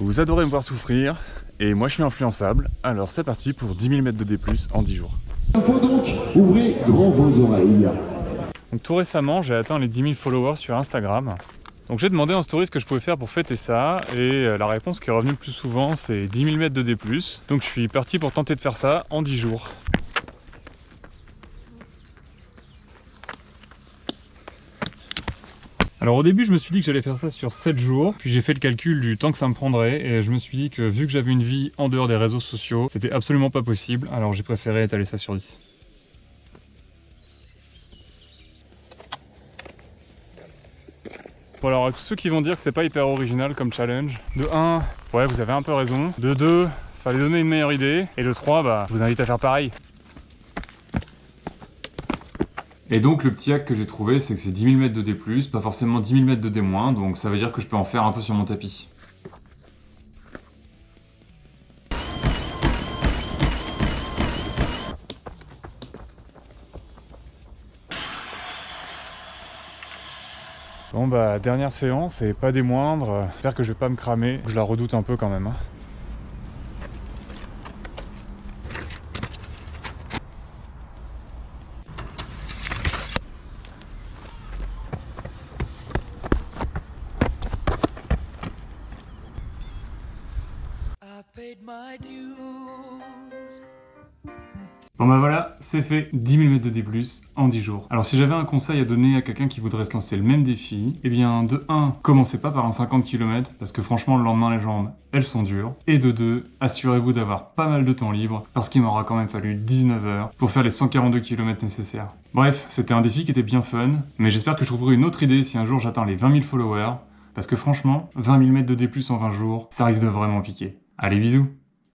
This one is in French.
Vous adorez me voir souffrir, et moi je suis influençable, alors c'est parti pour 10 000 mètres de D+, en 10 jours. Info donc, ouvrez grand vos oreilles. Donc tout récemment, j'ai atteint les 10 000 followers sur Instagram. Donc j'ai demandé en story ce que je pouvais faire pour fêter ça, et la réponse qui est revenue le plus souvent, c'est 10 000 mètres de D+. Donc je suis parti pour tenter de faire ça en 10 jours. Alors au début je me suis dit que j'allais faire ça sur 7 jours, puis j'ai fait le calcul du temps que ça me prendrait et je me suis dit que vu que j'avais une vie en dehors des réseaux sociaux, c'était absolument pas possible, alors j'ai préféré étaler ça sur 10. Bon alors à tous ceux qui vont dire que c'est pas hyper original comme challenge, de 1, ouais vous avez un peu raison, de 2, fallait donner une meilleure idée, et de 3, bah je vous invite à faire pareil. Et donc le petit hack que j'ai trouvé, c'est que c'est 10 000 mètres de D+, pas forcément 10 000 mètres de D-, donc ça veut dire que je peux en faire un peu sur mon tapis. Bon bah dernière séance et pas des moindres, j'espère que je vais pas me cramer, je la redoute un peu quand même. Bon bah voilà, c'est fait, 10 000 mètres de D+, en 10 jours. Alors si j'avais un conseil à donner à quelqu'un qui voudrait se lancer le même défi, eh bien de 1, commencez pas par un 50 km, parce que franchement le lendemain les jambes, elles sont dures. Et de 2, assurez-vous d'avoir pas mal de temps libre, parce qu'il m'aura quand même fallu 19 heures pour faire les 142 km nécessaires. Bref, c'était un défi qui était bien fun, mais j'espère que je trouverai une autre idée si un jour j'atteins les 20 000 followers, parce que franchement, 20 000 mètres de D+, en 20 jours, ça risque de vraiment piquer. Allez, bisous!